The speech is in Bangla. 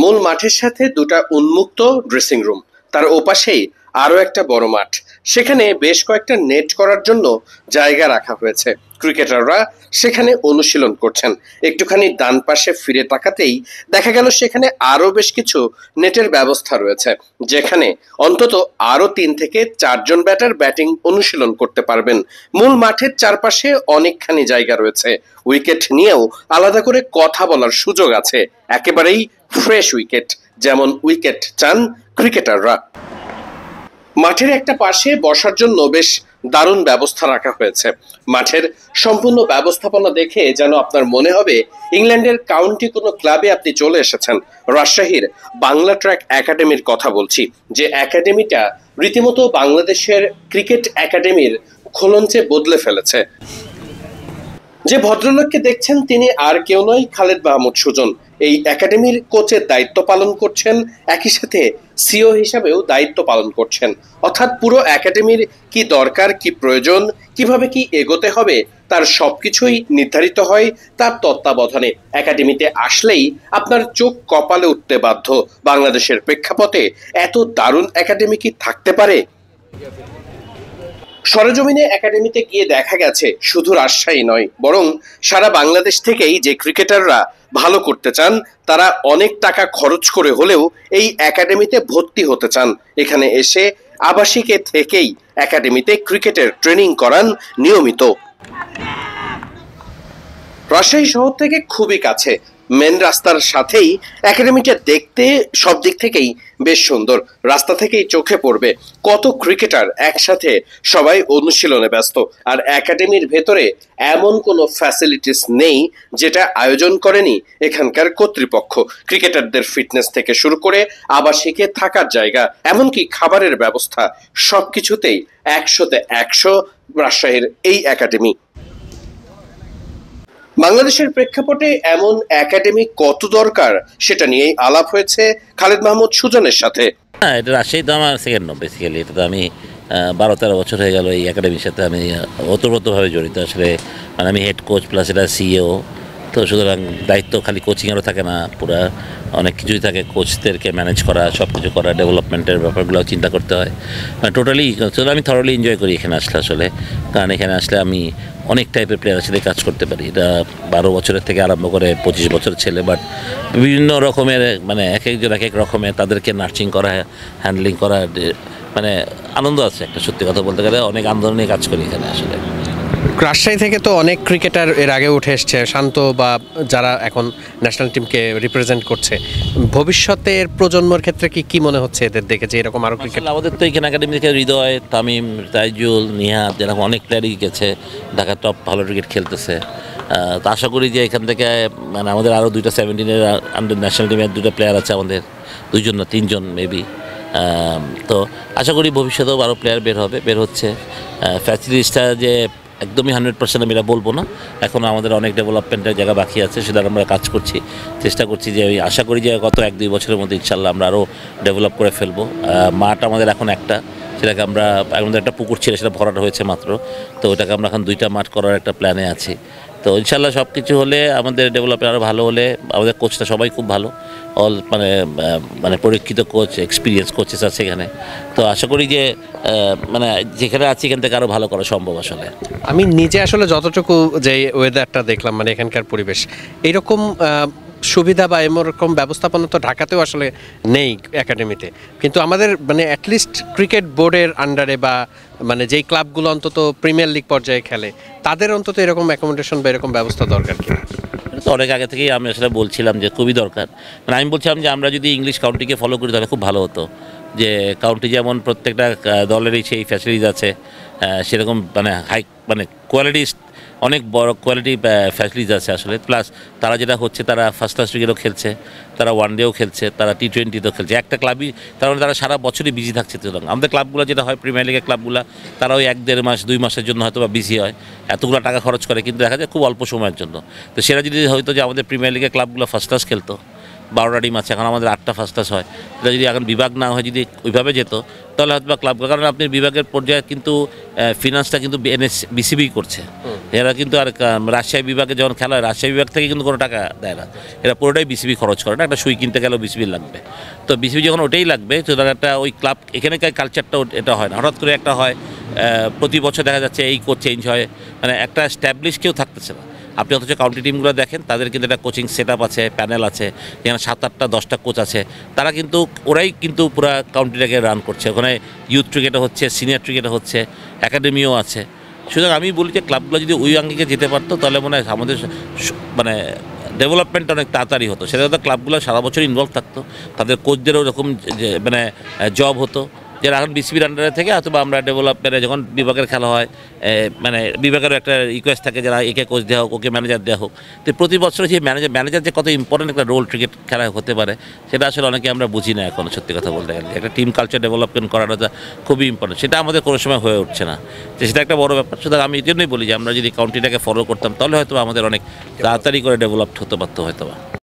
মূল মাঠের সাথে দুটা উন্মুক্ত ড্রেসিং রুম, তার ওপাশেই আরো একটা বড় মাঠ। সেখানে বেশ কয়েকটা নেট করার জন্য জায়গা রাখা হয়েছে। ক্রিকেটাররা সেখানে অনুশীলন করছেন। একটুখানি ডান পাশে ফিরে তাকাতেই দেখা গেল সেখানে আরো বেশ কিছু নেটের ব্যবস্থা রয়েছে, যেখানে অন্তত আরো 3 থেকে 4 জন ব্যাটার ব্যাটিং অনুশীলন করতে পারবেন। মূল মাঠের চারপাশে অনেকখানি জায়গা রয়েছে। উইকেট নিয়েও আলাদা করে কথা বলার সুযোগ আছে। একেবারেই ফ্রেশ উইকেট, যেমন উইকেট চান ক্রিকেটাররা। মাঠের একটা পাশে বসার জন্য বেশ দারুণ ব্যবস্থা রাখা হয়েছে। মাঠের সম্পূর্ণ ব্যবস্থাপনা দেখে যেন আপনার মনে হবে ইংল্যান্ডের কাউন্টি কোনো ক্লাবে আপনি চলে এসেছেন। রাজশাহীর বাংলা ট্র্যাক একাডেমির কথা বলছি, যে একাডেমিটা রীতিমতো বাংলাদেশের ক্রিকেট একাডেমির খোলঞ্চে বদলে ফেলেছে। যে ভদ্রলোককে দেখছেন তিনি আর কেউ নয়, খালেদ মাহমুদ সুজন। এই একাডেমির কোচের দায়িত্ব পালন করছেন, একই সাথে সিও হিসাবেও দায়িত্ব পালন করছেন। অর্থাৎ পুরো একাডেমির কি দরকার, কি প্রয়োজন, কিভাবে কি এগোতে হবে, তার সবকিছুই নির্ধারিত হয় তার তত্ত্বাবধানে। একাডেমিতে আসলেই আপনার চোখ কপালে উঠতে বাধ্য। বাংলাদেশের প্রেক্ষাপটে এত দারুণ একাডেমি কি থাকতে পারে? সরেজমিনে একাডেমিতে গিয়ে দেখা গেছে শুধু রাজশাহী নয়, বরং সারা বাংলাদেশ থেকেই যে ক্রিকেটাররা ভালো করতে চান তারা অনেক টাকা খরচ করে হলেও এই একাডেমিতে ভর্তি হতে চান। এখানে এসে আবাসিকে থেকেই একাডেমিতে ক্রিকেটের ট্রেনিং করান নিয়মিত। রাজশাহী শহর থেকে খুবই কাছে, মেন রাস্তার সাথেই একাডেমিটা। দেখতে সব দিক থেকেই বেশ সুন্দর। রাস্তা থেকেই চোখে পড়বে কত ক্রিকেটার একসাথে সবাই অনুশীলনে ব্যস্ত। আর একাডেমির ভেতরে এমন কোনো ফ্যাসিলিটিস নেই যেটা আয়োজন করেনি এখানকার কর্তৃপক্ষ। ক্রিকেটারদের ফিটনেস থেকে শুরু করে আবাসিকে থাকার জায়গা, এমনকি খাবারের ব্যবস্থা, সবকিছুতেই 100-তে 100 রাজশাহীর এই একাডেমি। বাংলাদেশের প্রেক্ষাপটে এমন একাডেমি কত দরকার সেটা নিয়েই আলাপ হয়েছে খালেদ মাহমুদ সুজনের সাথে। হ্যাঁ, এটা রাজশাহী তো আমার সেকেন্ড নো। বেসিক্যালি এটা তো আমি 12-13 বছর হয়ে গেল এই একাডেমির সাথে আমি ওতপ্রোতভাবে জড়িত আসলে। মানে আমি হেড কোচ প্লাস এটা সিইও, তো সুতরাং দায়িত্ব খালি কোচিংয়েরও থাকে না, পুরো অনেক কিছুই থাকে। কোচদেরকে ম্যানেজ করা, সব কিছু করা, ডেভেলপমেন্টের ব্যাপারগুলো চিন্তা করতে হয়। টোটালি আমি থরলি এনজয় করি এখানে আসলে আসলে। কারণ এখানে আসলে আমি অনেক টাইপের প্লেয়ারের সাথে কাজ করতে পারি। এটা 12 বছরের থেকে আরম্ভ করে 25 বছরের ছেলে, বাট বিভিন্ন রকমের, মানে এক একজন এক এক রকমের, তাদেরকে নার্সিং করা, হ্যান্ডলিং করা, মানে আনন্দ আছে একটা। সত্যি কথা বলতে গেলে অনেক আন্দোলন নিয়ে কাজ করি এখানে আসলে। রাজশাহী থেকে তো অনেক ক্রিকেটার এর আগে উঠে এসছে, শান্ত বা যারা এখন ন্যাশনাল টিমকে রিপ্রেজেন্ট করছে। ভবিষ্যতের প্রজন্মের ক্ষেত্রে কি মনে হচ্ছে এদের দেখে যে এরকম আরও ক্রিকেট? আমাদের তো এখানে একাডেমি থেকে হৃদয়, তামিম, তাইজুল, নিহাত, যেরকম অনেক প্লেয়ারই গেছে, ঢাকা টপ ভালো ক্রিকেট খেলতেছে। তো আশা করি যে এখান থেকে মানে আমাদের আরও 2টা 17-এর আন্ডার ন্যাশনাল টিমের 2টা প্লেয়ার আছে আমাদের, 2জন না 3জন মেবি। তো আশা করি ভবিষ্যতেও আরও প্লেয়ার বের হচ্ছে। ফ্যাসিলিটিসটা যে একদমই 100% আমি এটা বলবো না, এখনও আমাদের অনেক ডেভেলপমেন্টের জায়গা বাকি আছে, সেটা আমরা কাজ করছি, চেষ্টা করছি। যে আমি আশা করি যে গত 1-2 বছরের মধ্যে ইনশাল্লাহ আমরা আরও ডেভেলপ করে ফেলবো। মাঠ আমাদের এখন একটা, সেটাকে আমরা, আমাদের একটা পুকুর ছিল সেটা ভরাট হয়েছে মাত্র, তো ওটাকে আমরা এখন 2টা মাঠ করার একটা প্ল্যানে আছি। তো ইনশাল্লাহ সব কিছু হলে, আমাদের ডেভেলপমেন্ট আরও ভালো হলে, আমাদের কোচটা সবাই খুব ভালো, মানে পরীক্ষিত কোচ, এক্সপিরিয়েন্স কোচেস আছে এখানে। তো আশা করি যে মানে যেখানে আছি এখান থেকে আরও ভালো করা সম্ভব আসলে। আমি নিজে আসলে যতটুকু যে ওয়েদারটা দেখলাম, মানে এখানকার পরিবেশ, এইরকম সুবিধা বা এরকম ব্যবস্থাপনা তো ঢাকাতেও আসলে নেই একাডেমিতে। কিন্তু আমাদের মানে অ্যাটলিস্ট ক্রিকেট বোর্ডের আন্ডারে বা মানে যেই ক্লাবগুলো অন্তত প্রিমিয়ার লিগ পর্যায়ে খেলে, তাদের অন্তত এরকম অ্যাকোমোডেশন বা এরকম ব্যবস্থা দরকার কিনা। তো অনেক আগে থেকেই আমি আসলে বলছিলাম যে খুবই দরকার। মানে আমি বলছিলাম যে আমরা যদি ইংলিশ কাউন্টিকে ফলো করি তাহলে খুব ভালো হতো। যে কাউন্টি যেমন প্রত্যেকটা দলেরই সেই ফ্যাসিলিটিস আছে, সেরকম মানে মানে কোয়ালিটি, অনেক বড় কোয়ালিটি ফ্যাসিলিটিস আছে আসলে। প্লাস তারা যেটা হচ্ছে, তারা ফার্স্ট ক্লাস ক্রিকেটও খেলছে, তারা ওয়ানডেও খেলছে, তারা T20তেও খেলছে। একটা ক্লাবই তারা সারা বছরই বিজি থাকছে। সুতরাং আমাদের ক্লাবগুলো যেটা হয়, প্রিমিয়ার লিগের ক্লাবগুলো, তারা ওই 1-1.5 মাস 2 মাসের জন্য হয়তো বা বিজি হয়, এতগুলো টাকা খরচ করে, কিন্তু দেখা যায় খুব অল্প সময়ের জন্য। তো সেটা যদি হয়তো যে আমাদের প্রিমিয়ার লিগের ক্লাবগুলো ফার্স্ট ক্লাস খেলতো, 12টা টিম আছে, এখন আমাদের 8টা ফার্স্ট ক্লাস হয়, সেটা যদি এখন বিভাগ না হয়, যদি ওইভাবে যেত, তাহলে হয়তো বা ক্লাব, কারণ আপনি বিভাগের পর্যায়ে কিন্তু ফিনান্সটা কিন্তু বিসিবি করছে। এরা কিন্তু আর রাজশাহী বিভাগে যখন খেলা হয়, রাজশাহী বিভাগ থেকে কিন্তু কোনো টাকা দেয় না, এরা পুরোটাই বিসিবি খরচ করে না। একটা সুই কিনতে গেলেও বিসিবি লাগবে, তো বিসিবি যখন ওটাই লাগবে, সুতরাং একটা ওই ক্লাব এখানকার কালচারটা এটা হয় না। হঠাৎ করে একটা হয় প্রতি বছর দেখা যাচ্ছে এই কোচ চেঞ্জ হয়, মানে একটা স্ট্যাবলিশ কেউ থাকতেছে না। আপনি অথচ কাউন্টি টিমগুলো দেখেন, তাদের কিন্তু একটা কোচিং সেট আপ আছে, প্যানেল আছে, যেখানে 7, 8, 10টা কোচ আছে। তারা কিন্তু ওরাই কিন্তু পুরো কাউন্টিটাকে রান করছে। ওখানে ইউথ ক্রিকেটে হচ্ছে, সিনিয়র ক্রিকেটে হচ্ছে, একাডেমিও আছে। সুতরাং আমি বলি যে ক্লাবগুলো যদি ওই আঙ্গিকে যেতে পারতো, তাহলে মনে হয় আমাদের মানে ডেভেলপমেন্ট অনেক তাড়াতাড়ি হতো। সেটা তো ক্লাবগুলো সারা বছর ইনভলভ থাকতো, তাদের কোচদেরও ওরকম মানে জব হতো, যারা এখন বিসিবির আন্ডারে থেকে অথবা আমরা ডেভেলপমেন্টে যখন বিভাগের খেলা হয়, মানে বিভাগেরও একটা রিকোয়েস্ট থাকে যারা একে কোচ দেওয়া হোক, ওকে ম্যানেজার দেওয়া হোক। তো প্রতি বছর যে ম্যানেজার যে কত ইম্পর্টেন্ট একটা রোল ক্রিকেট খেলায় হতে পারে, সেটা আসলে অনেকে আমরা বুঝি না এখন। সত্যি কথা বলতে গেলে একটা টিম কালচার ডেভেলপমেন্ট করাটা খুবই ইম্পর্টেন্ট, সেটা আমাদের কোনো সময় হয়ে উঠছে না, তো সেটা একটা বড় ব্যাপার। সুতরাং আমি এই জন্যই বলি যে আমরা যদি কাউন্টিটাকে ফলো করতাম, তাহলে হয়তো আমাদের অনেক তাড়াতাড়ি করে ডেভেলপড হতে পারতো হয়তো বা।